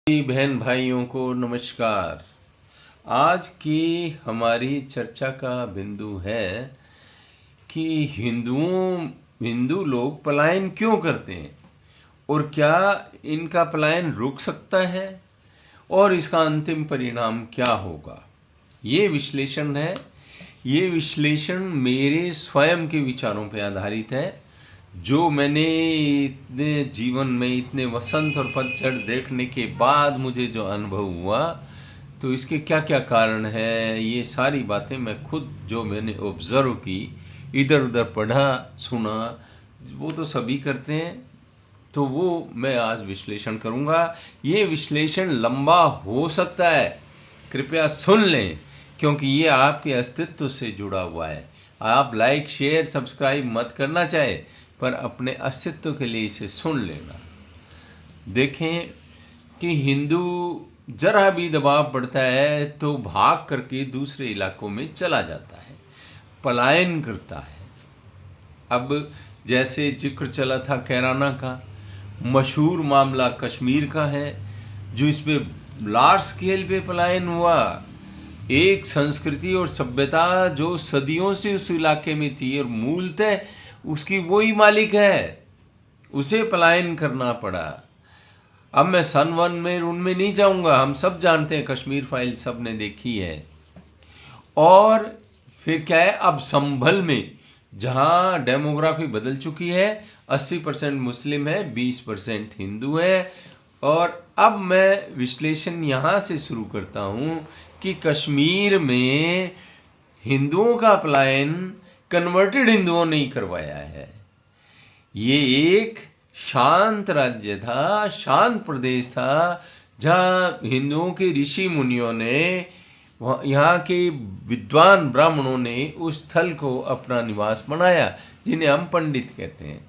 बहन भाइयों को नमस्कार। आज की हमारी चर्चा का बिंदु है कि हिंदू लोग पलायन क्यों करते हैं और क्या इनका पलायन रुक सकता है और इसका अंतिम परिणाम क्या होगा। ये विश्लेषण है। ये विश्लेषण मेरे स्वयं के विचारों पर आधारित है, जो मैंने इतने जीवन में इतने वसंत और पतझड़ देखने के बाद मुझे जो अनुभव हुआ, तो इसके क्या क्या कारण है, ये सारी बातें मैं खुद जो मैंने ऑब्ज़र्व की, इधर उधर पढ़ा सुना, वो तो सभी करते हैं, तो वो मैं आज विश्लेषण करूँगा। ये विश्लेषण लंबा हो सकता है, कृपया सुन लें, क्योंकि ये आपके अस्तित्व से जुड़ा हुआ है। आप लाइक शेयर सब्सक्राइब मत करना चाहे, पर अपने अस्तित्व के लिए इसे सुन लेना। देखें कि हिंदू जरा भी दबाव पड़ता है तो भाग करके दूसरे इलाकों में चला जाता है, पलायन करता है। अब जैसे जिक्र चला था कैराना का, मशहूर मामला कश्मीर का है, जो इसमें लार्ज स्केल पे पलायन हुआ। एक संस्कृति और सभ्यता जो सदियों से उस इलाके में थी और मूलतः उसकी वही मालिक है, उसे पलायन करना पड़ा। अब मैं सन 1 में उनमें नहीं जाऊंगा, हम सब जानते हैं, कश्मीर फाइल सब ने देखी है। और फिर क्या है, अब संभल में जहां डेमोग्राफी बदल चुकी है, 80% मुस्लिम है, 20% हिंदू है। और अब मैं विश्लेषण यहाँ से शुरू करता हूँ कि कश्मीर में हिंदुओं का पलायन कन्वर्टेड हिंदुओं ने ही करवाया है। ये एक शांत राज्य था, शांत प्रदेश था, जहाँ हिंदुओं के ऋषि मुनियों ने, यहाँ के विद्वान ब्राह्मणों ने उस स्थल को अपना निवास बनाया, जिन्हें हम पंडित कहते हैं।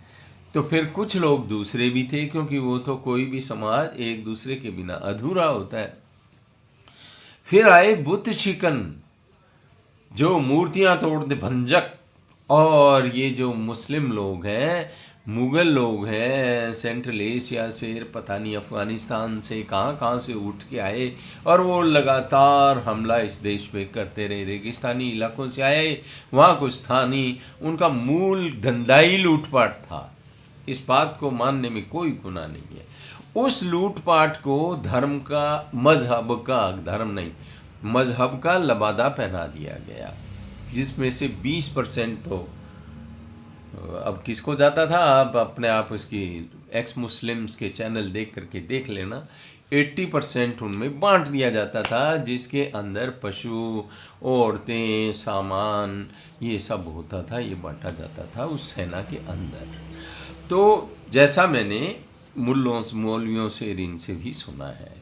तो फिर कुछ लोग दूसरे भी थे, क्योंकि वो तो कोई भी समाज एक दूसरे के बिना अधूरा होता है। फिर आए बुत शिकन, जो मूर्तियां तोड़ते भंजक, और ये जो मुस्लिम लोग हैं, मुगल लोग हैं, सेंट्रल एशिया से, पता नहीं अफगानिस्तान से कहाँ से उठ के आए, और वो लगातार हमला इस देश पे करते रहे। रेगिस्तानी इलाकों से आए, वहाँ कुछ स्थानीय, उनका मूल धंधाई लूटपाट था। इस बात को मानने में कोई गुनाह नहीं है। उस लूटपाट को धर्म का, मजहब का, धर्म नहीं, मजहब का लबादा पहना दिया गया, जिसमें से 20% तो अब किसको जाता था, आप अपने आप उसकी एक्स मुस्लिम्स के चैनल देख करके देख लेना, 80% उनमें बांट दिया जाता था, जिसके अंदर पशु, औरतें, सामान, ये सब होता था, ये बांटा जाता था उस सेना के अंदर। तो जैसा मैंने मौलवियों से, इनसे भी सुना है।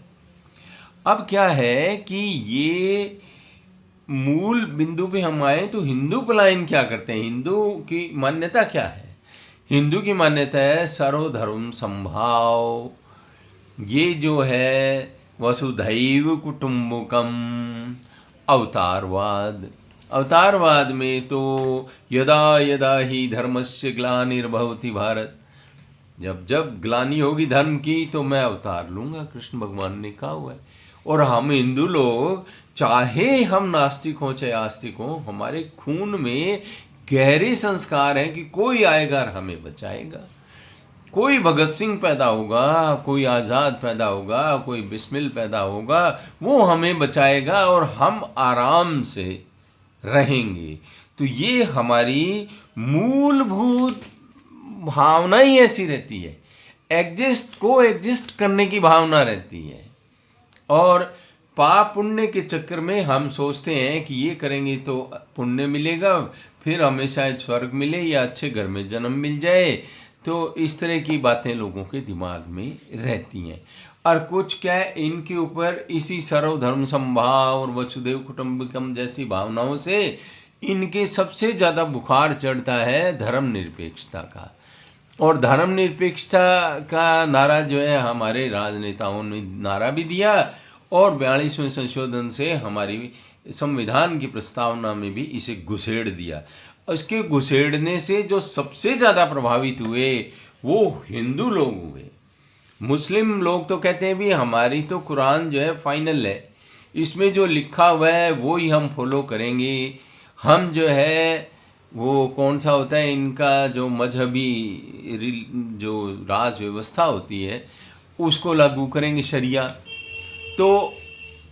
अब क्या है कि ये मूल बिंदु पे हम आए तो हिंदू पलायन क्या करते हैं, हिंदू की मान्यता क्या है। हिंदू की मान्यता है सर्वधर्म समभाव। ये जो है वसुधैव कुटुंबकम, अवतारवाद। अवतारवाद में तो यदा यदा ही धर्मस्य ग्लानिर्भवति भारत, जब जब ग्लानि होगी धर्म की तो मैं अवतार लूंगा, कृष्ण भगवान ने कहा हुआ है। और हम हिंदू लोग, चाहे हम नास्तिक हों चाहे आस्तिक हों, हमारे खून में गहरे संस्कार हैं कि कोई आएगा और हमें बचाएगा। कोई भगत सिंह पैदा होगा, कोई आज़ाद पैदा होगा, कोई बिस्मिल पैदा होगा, वो हमें बचाएगा और हम आराम से रहेंगे। तो ये हमारी मूलभूत भावना ही ऐसी रहती है, एग्जिस्ट करने की भावना रहती है। और पाप पुण्य के चक्कर में हम सोचते हैं कि ये करेंगे तो पुण्य मिलेगा, फिर हमें शायद स्वर्ग मिले या अच्छे घर में जन्म मिल जाए। तो इस तरह की बातें लोगों के दिमाग में रहती हैं। और कुछ क्या है, इनके ऊपर इसी सर्वधर्म समभाव और वसुधैव कुटुंबकम जैसी भावनाओं से इनके सबसे ज़्यादा बुखार चढ़ता है धर्मनिरपेक्षता का। और धर्मनिरपेक्षता का नारा जो है हमारे राजनेताओं ने नारा भी दिया, और 42वें संशोधन से हमारी संविधान की प्रस्तावना में भी इसे घुसेड़ दिया। उसके घुसेड़ने से जो सबसे ज़्यादा प्रभावित हुए वो हिंदू लोग हुए। मुस्लिम लोग तो कहते हैं भी हमारी तो कुरान जो है फाइनल है, इसमें जो लिखा हुआ है वो ही हम फॉलो करेंगे। हम जो है वो कौन सा होता है इनका जो मजहबी जो राज व्यवस्था होती है उसको लागू करेंगे, शरिया। तो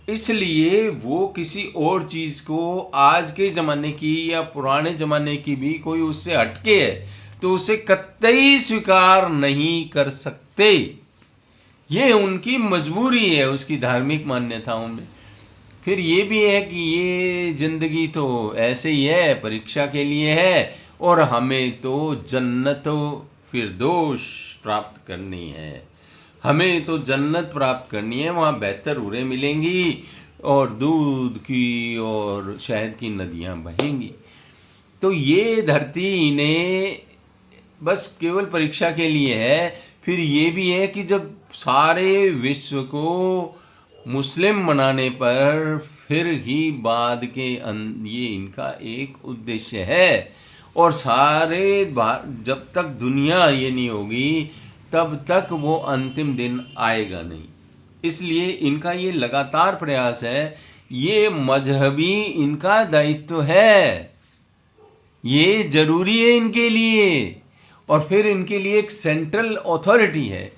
इसलिए वो किसी और चीज़ को आज के ज़माने की या पुराने ज़माने की भी कोई उससे हटके है तो उसे कतई स्वीकार नहीं कर सकते। ये उनकी मजबूरी है उसकी धार्मिक मान्यताओं में। फिर ये भी है कि ये ज़िंदगी तो ऐसे ही है, परीक्षा के लिए है, और हमें तो जन्नत फिरदौस प्राप्त करनी है। हमें तो जन्नत प्राप्त करनी है, वहाँ बेहतर उरें मिलेंगी और दूध की और शहद की नदियाँ बहेंगी। तो ये धरती इन्हें बस केवल परीक्षा के लिए है। फिर ये भी है कि जब सारे विश्व को मुस्लिम बनाने पर फिर ही बाद के ये इनका एक उद्देश्य है, और सारे जब तक दुनिया ये नहीं होगी तब तक वो अंतिम दिन आएगा नहीं। इसलिए इनका ये लगातार प्रयास है, ये मजहबी इनका दायित्व है, ये जरूरी है इनके लिए। और फिर इनके लिए एक सेंट्रल अथॉरिटी है,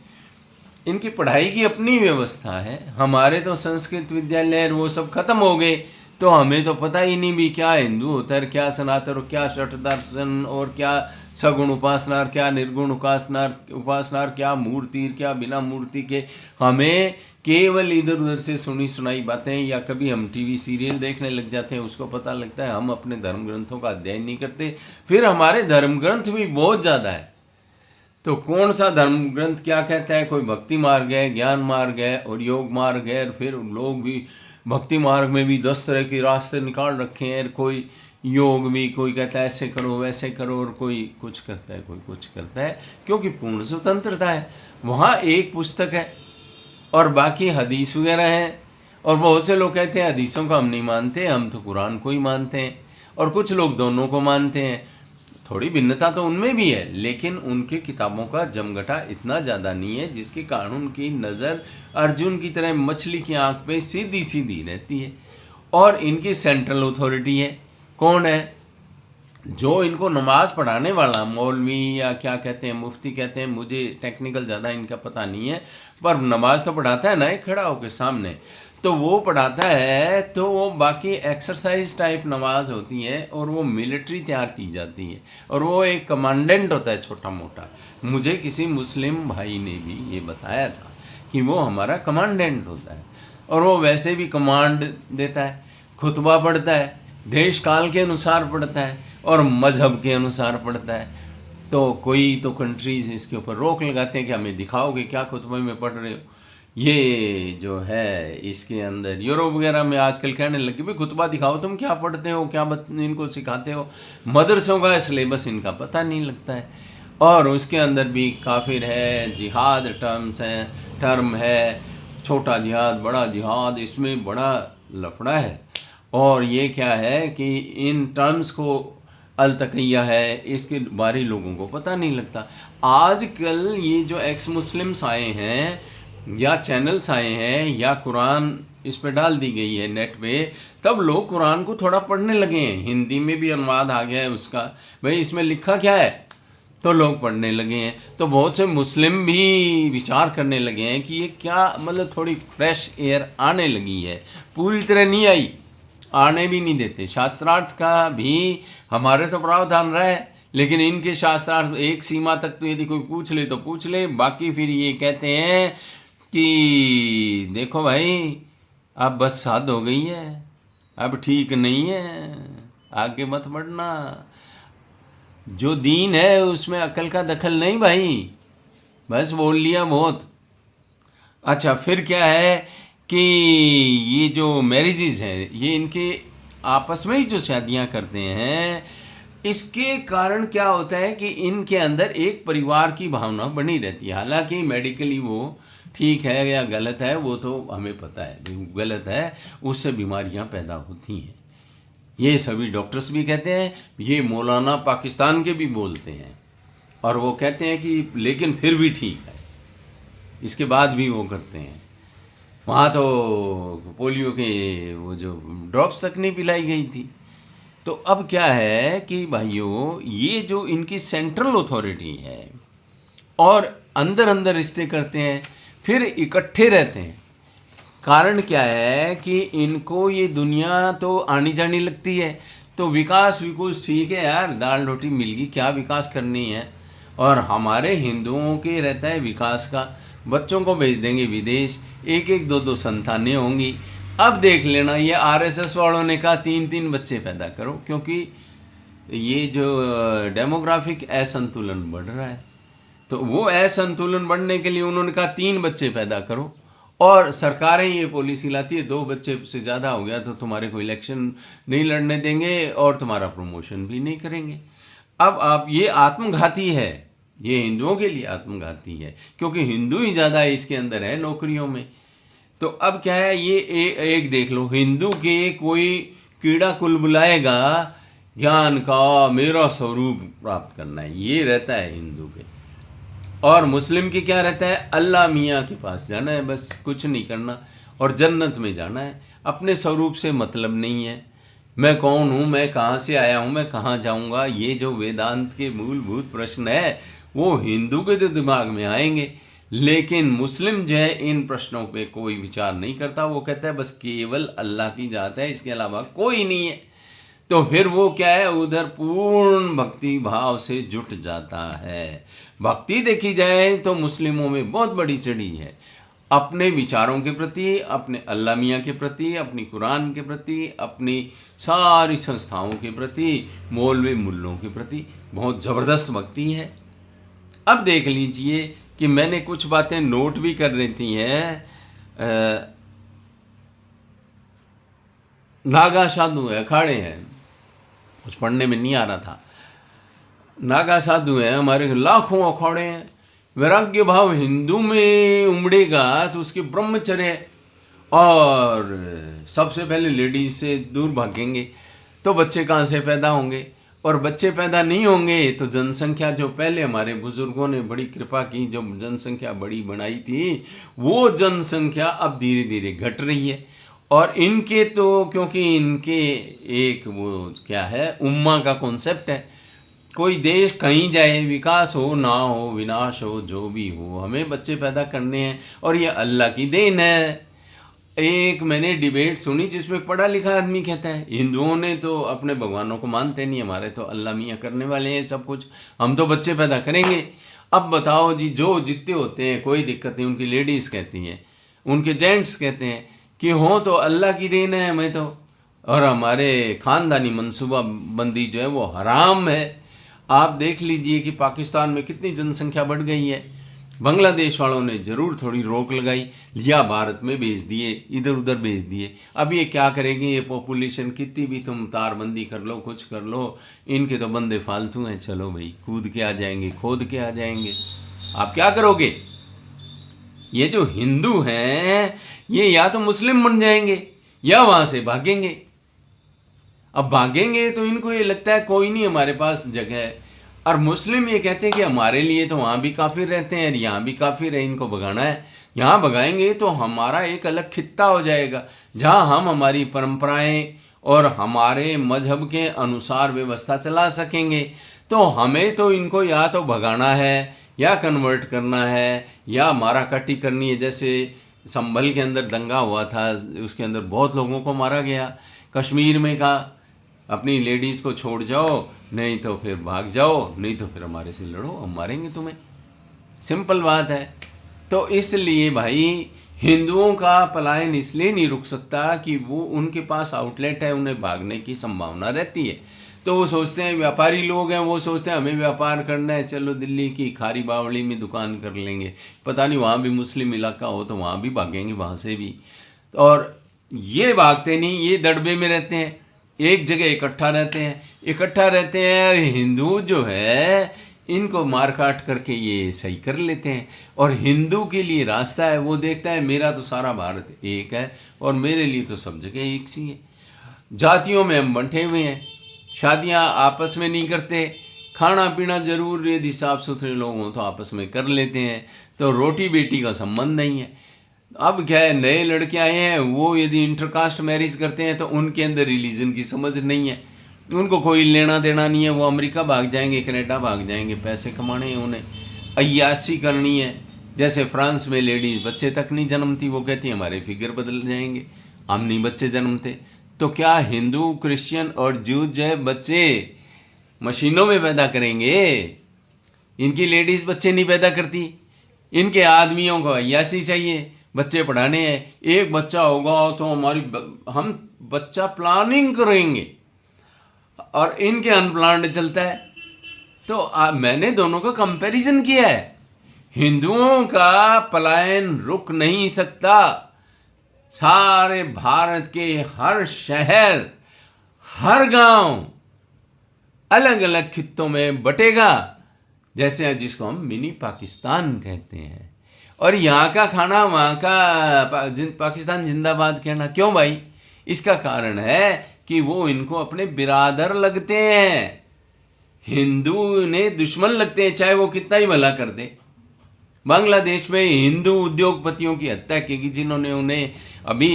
इनकी पढ़ाई की अपनी व्यवस्था है। हमारे तो संस्कृत विद्यालय वो सब खत्म हो गए, तो हमें तो पता ही नहीं भी क्या हिंदू होता है, क्या सनातन, और क्या षट दर्शन, और क्या सगुण उपासना, क्या निर्गुण उपासना, क्या मूर्ति, क्या बिना मूर्ति के। हमें केवल इधर उधर से सुनी सुनाई बातें, या कभी हम टीवी सीरियल देखने लग जाते हैं, उसको पता लगता है। हम अपने धर्म ग्रंथों का अध्ययन नहीं करते। फिर हमारे धर्म ग्रंथ भी बहुत ज़्यादा है, तो कौन सा धर्म ग्रंथ क्या कहता है? कोई भक्ति मार्ग है, ज्ञान मार्ग है और योग मार्ग है। फिर लोग भी भक्ति मार्ग में भी 10 तरह के रास्ते निकाल रखे हैं। कोई योग भी, कोई कहता है ऐसे करो वैसे करो, और कोई कुछ करता है, कोई कुछ करता है, क्योंकि पूर्ण स्वतंत्रता है। वहाँ एक पुस्तक है और बाकी हदीस वगैरह हैं। और बहुत से लोग कहते हैं हदीसों को हम नहीं मानते, हम तो कुरान को ही मानते हैं। और कुछ लोग दोनों को मानते हैं। थोड़ी भिन्नता तो उनमें भी है, लेकिन उनकी किताबों का जमघटा इतना ज़्यादा नहीं है, जिसके कारण उनकी नज़र अर्जुन की तरह मछली की आंख पे सीधी सीधी रहती है। और इनकी सेंट्रल अथॉरिटी है, कौन है? जो इनको नमाज पढ़ाने वाला मौलवी या क्या कहते हैं, मुफ्ती कहते हैं, मुझे टेक्निकल ज़्यादा इनका पता नहीं है, पर नमाज तो पढ़ाता है ना एक खड़ा होकर सामने, तो वो पढ़ाता है। तो वो बाकी एक्सरसाइज टाइप नमाज होती है, और वो मिलिट्री तैयार की जाती है, और वो एक कमांडेंट होता है छोटा मोटा। मुझे किसी मुस्लिम भाई ने भी ये बताया था कि वो हमारा कमांडेंट होता है, और वो वैसे भी कमांड देता है, खुतबा पढ़ता है, देश काल के अनुसार पढ़ता है और मज़हब के अनुसार पढ़ता है। तो कोई तो कंट्रीज़ इसके ऊपर रोक लगाते हैं कि हमें दिखाओगे क्या खुतबे में पढ़ रहे हो। ये जो है इसके अंदर यूरोप वगैरह में आजकल कहने लगे भाई खुतबा दिखाओ, तुम क्या पढ़ते हो, क्या इनको सिखाते हो। मदरसों का सिलेबस इनका पता नहीं लगता है। और उसके अंदर भी काफिर है, जिहाद टर्म है, छोटा जिहाद, बड़ा जिहाद, इसमें बड़ा लफड़ा है। और ये क्या है कि इन टर्म्स को अलतकैया है, इसके बारे लोगों को पता नहीं लगता। आजकल ये जो एक्स मुस्लिम्स आए हैं या चैनल्स आए हैं या कुरान इस पे डाल दी गई है नेट पे, तब लोग कुरान को थोड़ा पढ़ने लगे हैं। हिंदी में भी अनुवाद आ गया है उसका, भाई इसमें लिखा क्या है, तो लोग पढ़ने लगे हैं। तो बहुत से मुस्लिम भी विचार करने लगे हैं कि ये क्या, मतलब थोड़ी फ्रेश एयर आने लगी है, पूरी तरह नहीं आई, आने भी नहीं देते। शास्त्रार्थ का भी हमारे तो प्रावधान रहा है, लेकिन इनके शास्त्रार्थ एक सीमा तक तो यदि कोई पूछ ले तो पूछ ले, बाकी फिर ये कहते हैं कि देखो भाई अब बस हद हो गई है, अब ठीक नहीं है, आगे मत बढ़ना। जो दीन है उसमें अकल का दखल नहीं भाई, बस बोल लिया बहुत। अच्छा, फिर क्या है कि ये जो मैरिजेज हैं, ये इनके आपस में ही जो शादियां करते हैं, इसके कारण क्या होता है कि इनके अंदर एक परिवार की भावना बनी रहती है। हालांकि मेडिकली वो ठीक है या गलत है वो तो हमें पता है, गलत है, उससे बीमारियां पैदा होती हैं। ये सभी डॉक्टर्स भी कहते हैं, ये मौलाना पाकिस्तान के भी बोलते हैं, और वो कहते हैं कि लेकिन फिर भी ठीक है। इसके बाद भी वो करते हैं। वहाँ तो पोलियो के वो जो ड्रॉप्स तक नहीं पिलाई गई थी। तो अब क्या है कि भाइयों, ये जो इनकी सेंट्रल अथॉरिटी है और अंदर अंदर रिश्ते करते हैं, फिर इकट्ठे रहते हैं। कारण क्या है कि इनको ये दुनिया तो आनी जानी लगती है, तो विकास विकास ठीक है यार, दाल रोटी मिल गई, क्या विकास करनी है। और हमारे हिंदुओं के रहता है विकास का, बच्चों को भेज देंगे विदेश, एक एक दो दो संतानें होंगी। अब देख लेना, ये आरएसएस वालों ने कहा 3-3 बच्चे पैदा करो, क्योंकि ये जो डेमोग्राफिक असंतुलन बढ़ रहा है, तो वो असंतुलन बढ़ने के लिए उन्होंने कहा 3 बच्चे पैदा करो। और सरकारें ये पॉलिसी लाती है 2 बच्चे से ज़्यादा हो गया तो तुम्हारे को इलेक्शन नहीं लड़ने देंगे और तुम्हारा प्रमोशन भी नहीं करेंगे। अब आप, ये आत्मघाती है, ये हिंदुओं के लिए आत्मघाती है, क्योंकि हिंदू ही ज़्यादा इसके अंदर है नौकरियों में। तो अब क्या है, ये एक देख लो, हिंदू के कोई कीड़ा कुलबुलाएगा ज्ञान का मेरा स्वरूप प्राप्त करना है, ये रहता है हिंदू के। और मुस्लिम की क्या रहता है, अल्लाह मियाँ के पास जाना है, बस कुछ नहीं करना और जन्नत में जाना है। अपने स्वरूप से मतलब नहीं है, मैं कौन हूँ, मैं कहाँ से आया हूँ, मैं कहाँ जाऊँगा, ये जो वेदांत के मूलभूत प्रश्न है वो हिंदू के तो दिमाग में आएंगे। लेकिन मुस्लिम जो है इन प्रश्नों पे कोई विचार नहीं करता, वो कहता है बस केवल अल्लाह की जात है, इसके अलावा कोई नहीं है। तो फिर वो क्या है, उधर पूर्ण भक्ति भाव से जुट जाता है। भक्ति देखी जाए तो मुस्लिमों में बहुत बड़ी चढ़ी है, अपने विचारों के प्रति, अपने अल्लाह मियाँ के प्रति, अपनी कुरान के प्रति, अपनी सारी संस्थाओं के प्रति, मौलवी मुल्लों के प्रति बहुत ज़बरदस्त भक्ति है। अब देख लीजिए कि मैंने कुछ बातें नोट भी कर रही हैं। नागा साधु है, अखाड़े हैं, कुछ पढ़ने में नहीं आ रहा था। नागा साधु हैं हमारे, लाखों अखाड़े हैं। वैराग्य भाव हिंदू में उमड़ेगा तो उसके ब्रह्मचर्य और सबसे पहले लेडीज से दूर भागेंगे, तो बच्चे कहाँ से पैदा होंगे, और बच्चे पैदा नहीं होंगे तो जनसंख्या, जो पहले हमारे बुजुर्गों ने बड़ी कृपा की, जो जनसंख्या बड़ी बनाई थी, वो जनसंख्या अब धीरे धीरे घट रही है। और इनके तो, क्योंकि इनके एक वो क्या है, उम्मा का कॉन्सेप्ट है, कोई देश कहीं जाए, विकास हो ना हो, विनाश हो, जो भी हो, हमें बच्चे पैदा करने हैं और ये अल्लाह की देन है। एक मैंने डिबेट सुनी जिसमें पढ़ा लिखा आदमी कहता है हिंदुओं ने तो अपने भगवानों को मानते नहीं, हमारे तो अल्लाह मियाँ करने वाले हैं सब कुछ, हम तो बच्चे पैदा करेंगे। अब बताओ जी, जो जितने होते हैं कोई दिक्कत नहीं, उनकी लेडीज़ कहती हैं, उनके जेंट्स कहते हैं कि हो तो अल्लाह की देन है हमें तो, और हमारे ख़ानदानी मनसूबाबंदी जो है वो हराम है। आप देख लीजिए कि पाकिस्तान में कितनी जनसंख्या बढ़ गई है, बांग्लादेश वालों ने ज़रूर थोड़ी रोक लगाई, लिया भारत में भेज दिए, इधर उधर भेज दिए। अब ये क्या करेंगे, ये पॉपुलेशन कितनी भी तुम तारबंदी कर लो, कुछ कर लो, इनके तो बंदे फालतू हैं, चलो भाई कूद के आ जाएंगे, खोद के आ जाएंगे, आप क्या करोगे। ये जो हिंदू हैं ये या तो मुस्लिम बन जाएंगे या वहाँ से भागेंगे। अब भागेंगे तो इनको ये लगता है कोई नहीं हमारे पास जगह है, और मुस्लिम ये कहते हैं कि हमारे लिए तो वहाँ भी काफिर रहते हैं, यहाँ भी काफिर है, इनको भगाना है। यहाँ भगाएंगे तो हमारा एक अलग खित्ता हो जाएगा, जहाँ हम हमारी परंपराएं और हमारे मजहब के अनुसार व्यवस्था चला सकेंगे। तो हमें तो इनको या तो भगाना है या कन्वर्ट करना है या मारा काटी करनी है। जैसे संभल के अंदर दंगा हुआ था, उसके अंदर बहुत लोगों को मारा गया। कश्मीर में कहा अपनी लेडीज़ को छोड़ जाओ, नहीं तो फिर भाग जाओ, नहीं तो फिर हमारे से लड़ो, हम मारेंगे तुम्हें। सिंपल बात है। तो इसलिए भाई हिंदुओं का पलायन इसलिए नहीं रुक सकता कि वो उनके पास आउटलेट है, उन्हें भागने की संभावना रहती है। तो वो सोचते हैं, व्यापारी लोग हैं, वो सोचते हैं हमें व्यापार करना है, चलो दिल्ली की खारी बावड़ी में दुकान कर लेंगे, पता नहीं वहाँ भी मुस्लिम इलाका हो तो वहाँ भी भागेंगे, वहाँ से भी। और ये भागते नहीं, ये दड़बे में रहते हैं, एक जगह इकट्ठा रहते हैं। हिंदू जो है इनको मार काट करके ये सही कर लेते हैं। और हिंदू के लिए रास्ता है, वो देखता है मेरा तो सारा भारत एक है और मेरे लिए तो सब जगह एक सी है। जातियों में हम बंटे हुए हैं, शादियां आपस में नहीं करते, खाना पीना जरूर यदि साफ सुथरे लोग हों तो आपस में कर लेते हैं, तो रोटी बेटी का संबंध नहीं है। अब क्या है, नए लड़के आए हैं, वो यदि इंटरकास्ट मैरिज करते हैं तो उनके अंदर रिलीजन की समझ नहीं है, उनको कोई लेना देना नहीं है। वो अमेरिका भाग जाएंगे, कनाडा भाग जाएंगे, पैसे कमाने हैं उन्हें, अय्याशी करनी है। जैसे फ्रांस में लेडीज बच्चे तक नहीं जन्मती, वो कहती है हमारे फिगर बदल जाएंगे, हम नहीं बच्चे जन्मते। तो क्या हिंदू, क्रिश्चियन और जूत जो है बच्चे मशीनों में पैदा करेंगे? इनकी लेडीज बच्चे नहीं पैदा करती, इनके आदमियों को अय्याशी चाहिए, बच्चे पढ़ाने हैं। एक बच्चा होगा तो हम बच्चा प्लानिंग करेंगे, और इनके अनप्लान्ड चलता है। तो मैंने दोनों का कंपैरिजन किया है। हिंदुओं का पलायन रुक नहीं सकता। सारे भारत के हर शहर, हर गांव अलग अलग खित्तों में बटेगा, जैसे जिसको हम मिनी पाकिस्तान कहते हैं। और यहाँ का खाना वहाँ का पाकिस्तान जिंदाबाद कहना क्यों भाई? इसका कारण है कि वो इनको अपने बिरादर लगते हैं, हिंदू ने दुश्मन लगते हैं, चाहे वो कितना ही भला कर दे। बांग्लादेश में हिंदू उद्योगपतियों की हत्या की, जिन्होंने उन्हें अभी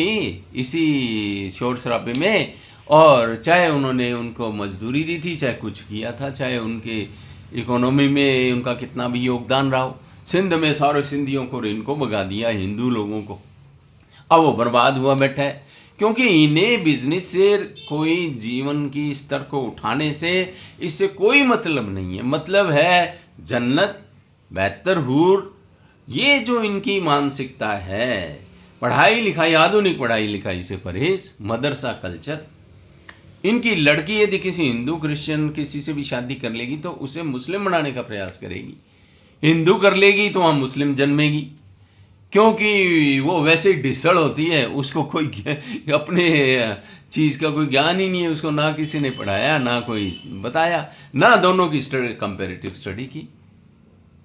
इसी शोर शराबे में, और चाहे उन्होंने उनको मजदूरी दी थी, चाहे कुछ किया था, चाहे उनके इकोनॉमी में उनका कितना भी योगदान रहा हो, सिंध में सारे सिंधियों को इनको भगा दिया, हिंदू लोगों को। अब वो बर्बाद हुआ बैठा है, क्योंकि इन्हें बिजनेस से कोई जीवन की स्तर को उठाने से इससे कोई मतलब नहीं है। मतलब है जन्नत, बेहतर हूर, ये जो इनकी मानसिकता है। पढ़ाई लिखाई, आधुनिक पढ़ाई लिखाई से परहेज, मदरसा कल्चर। इनकी लड़की यदि किसी हिंदू, क्रिश्चियन किसी से भी शादी कर लेगी तो उसे मुस्लिम बनाने का प्रयास करेगी। हिंदू कर लेगी तो वहाँ मुस्लिम जन्मेगी, क्योंकि वो वैसे डिसड़ होती है, उसको कोई अपने चीज़ का कोई ज्ञान ही नहीं है, उसको ना किसी ने पढ़ाया, ना कोई बताया, ना दोनों की कंपैरेटिव स्टडी की।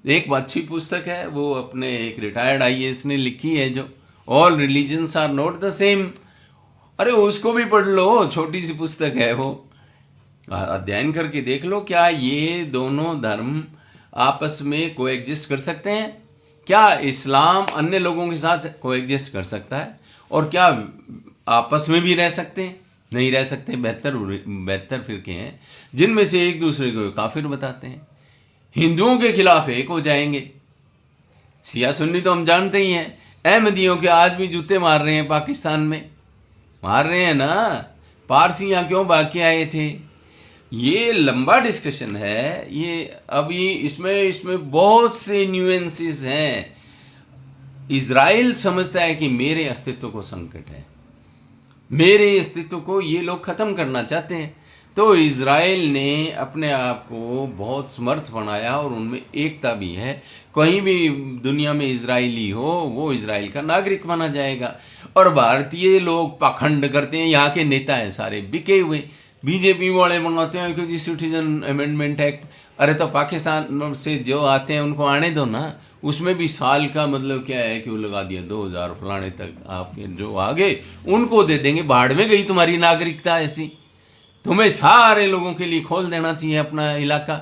एक अच्छी पुस्तक है, वो अपने एक रिटायर्ड आईएएस ने लिखी है, जो all religions are not the same. अरे उसको भी पढ़ लो, छोटी सी पुस्तक है वो, अध्ययन करके देख लो, क्या ये दोनों धर्म आपस में कोएग्जिस्ट कर सकते हैं? क्या इस्लाम अन्य लोगों के साथ कोएग्जिस्ट कर सकता है? और क्या आपस में भी रह सकते हैं? नहीं रह सकते। बेहतर फिरके हैं जिनमें से एक दूसरे को काफिर बताते हैं, हिंदुओं के खिलाफ एक हो जाएंगे। सिया सुन्नी तो हम जानते ही हैं, अहमदियों के आज भी जूते मार रहे हैं, पाकिस्तान में मार रहे हैं ना। पारसी यहाँ क्यों भाग के आए थे? ये लंबा डिस्कशन है ये। अभी इसमें बहुत से न्यूएंसेस हैं। इजराइल समझता है कि मेरे अस्तित्व को संकट है, मेरे अस्तित्व को ये लोग खत्म करना चाहते हैं। तो इजराइल ने अपने आप को बहुत समर्थ बनाया, और उनमें एकता भी है। कहीं भी दुनिया में इजरायली हो, वो इजराइल का नागरिक माना जाएगा। और भारतीय लोग पाखंड करते हैं, यहाँ के नेता हैं सारे बिके हुए। बीजेपी वाले बनाते हैं कि सिटीजन अमेंडमेंट एक्ट, अरे तो पाकिस्तान से जो आते हैं उनको आने दो ना। उसमें भी साल का मतलब क्या है कि वो लगा दिया 2000 फलाने तक, आपके जो आगे उनको दे देंगे। बाढ़ में गई तुम्हारी नागरिकता ऐसी। तुम्हें सारे लोगों के लिए खोल देना चाहिए अपना इलाका,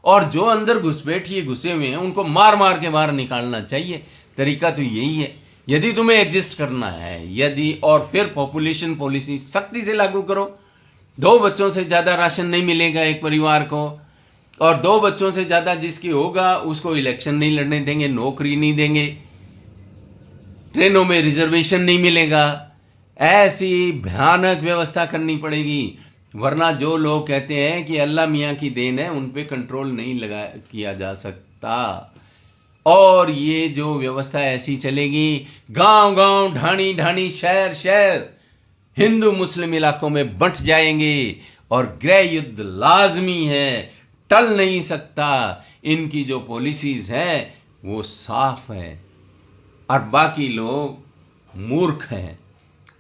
और जो अंदर घुसपैठिए घुसे हुए हैं उनको मार मार के बाहर निकालना चाहिए। तरीका तो यही है यदि तुम्हें एग्जिस्ट करना है। यदि और फिर पॉपुलेशन पॉलिसी सख्ती से लागू करो। 2 बच्चों से ज़्यादा राशन नहीं मिलेगा एक परिवार को, और 2 बच्चों से ज़्यादा जिसकी होगा उसको इलेक्शन नहीं लड़ने देंगे, नौकरी नहीं देंगे, ट्रेनों में रिजर्वेशन नहीं मिलेगा। ऐसी भयानक व्यवस्था करनी पड़ेगी, वरना जो लोग कहते हैं कि अल्लाह मियाँ की देन है, उन पे कंट्रोल नहीं किया जा सकता। और ये जो व्यवस्था ऐसी चलेगी, गांव गांव, ढाणी ढाणी, शहर शहर हिंदू मुस्लिम इलाकों में बंट जाएंगे, और गृह युद्ध लाजमी है, टल नहीं सकता। इनकी जो पॉलिसीज हैं वो साफ है, और बाकी लोग मूर्ख हैं।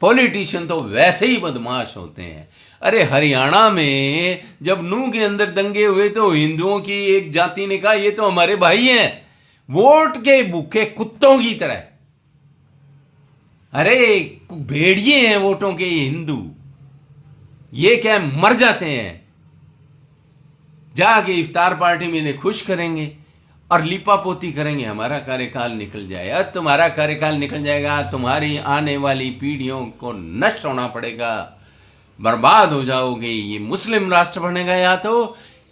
पॉलिटिशियन तो वैसे ही बदमाश होते हैं। अरे हरियाणा में जब नूह के अंदर दंगे हुए तो हिंदुओं की एक जाति ने कहा ये तो हमारे भाई हैं, वोट के भूखे कुत्तों की तरह। अरे भेड़िए हैं वोटों के हिंदू, ये क्या मर जाते हैं। जाके इफ्तार पार्टी में इन्हें खुश करेंगे और लिपापोती करेंगे, हमारा कार्यकाल निकल जाएगा। तुम्हारा कार्यकाल निकल जाएगा, तुम्हारी आने वाली पीढ़ियों को नष्ट होना पड़ेगा, बर्बाद हो जाओगे। ये मुस्लिम राष्ट्र बनेगा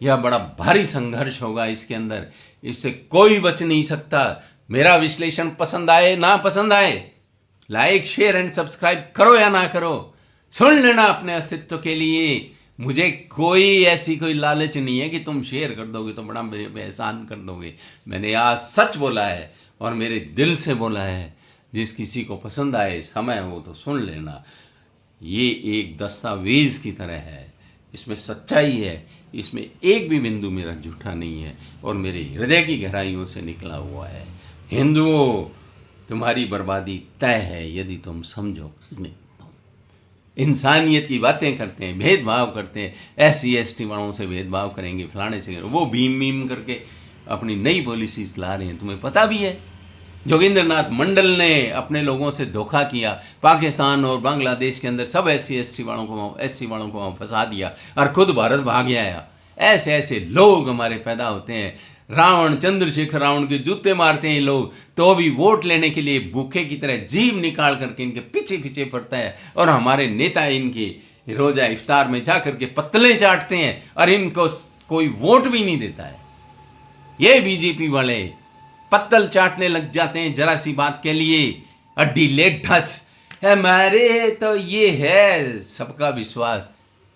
या बड़ा भारी संघर्ष होगा इसके अंदर, इससे कोई बच नहीं सकता। मेरा विश्लेषण पसंद आए ना पसंद आए, लाइक शेयर एंड सब्सक्राइब करो या ना करो, सुन लेना अपने अस्तित्व के लिए। मुझे कोई लालच नहीं है कि तुम शेयर कर दोगे तो बड़ा मेरे पे एहसान कर दोगे। मैंने आज सच बोला है और मेरे दिल से बोला है। जिस किसी को पसंद आए, समय हो तो सुन लेना। ये एक दस्तावेज की तरह है, इसमें सच्चाई है, इसमें एक भी बिंदु मेरा झूठा नहीं है और मेरे हृदय की गहराइयों से निकला हुआ है। हिंदुओं, तुम्हारी बर्बादी तय है यदि तुम समझो नहीं। इंसानियत की बातें करते हैं, भेदभाव करते हैं, SC ST वालों से भेदभाव करेंगे, फलाने से वो भीम करके अपनी नई पॉलिसीज ला रहे हैं। तुम्हें पता भी है जोगिंदर नाथ मंडल ने अपने लोगों से धोखा किया, पाकिस्तान और बांग्लादेश के अंदर सब SC ST वालों को, SC वालों को वहाँ फंसा दिया और खुद भारत भाग आया। ऐसे ऐसे लोग हमारे पैदा होते हैं। रावण, चंद्रशेखर रावण के जूते मारते हैं लोग, तो भी वोट लेने के लिए भूखे की तरह जीभ निकाल करके इनके पीछे पीछे पड़ता है। और हमारे नेता इनके रोजा इफ्तार में जा करके पत्तलें चाटते हैं और इनको कोई वोट भी नहीं देता है। ये BJP वाले पत्तल चाटने लग जाते हैं जरा सी बात के लिए। अड्डी ले ढस हमारे तो ये है सबका विश्वास।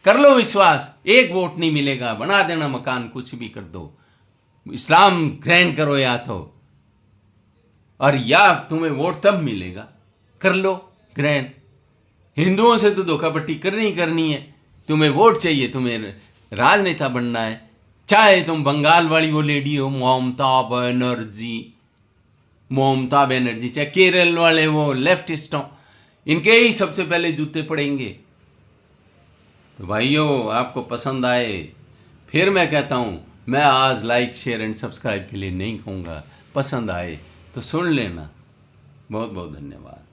कर लो विश्वास, एक वोट नहीं मिलेगा, बना देना मकान, कुछ भी कर दो, इस्लाम ग्रहण करो या तो, और या तुम्हें वोट तब मिलेगा, कर लो ग्रहण। हिंदुओं से तो धोखापट्टी करनी है। तुम्हें वोट चाहिए, तुम्हें राजनेता बनना है, चाहे तुम बंगाल वाली वो लेडी हो ममता बनर्जी, चाहे केरल वाले वो लेफ्टिस्ट हो, इनके ही सबसे पहले जूते पड़ेंगे। तो भाइयों, आपको पसंद आए, फिर मैं कहता हूँ, मैं आज लाइक शेयर एंड सब्सक्राइब के लिए नहीं कहूँगा, पसंद आए तो सुन लेना। बहुत बहुत धन्यवाद।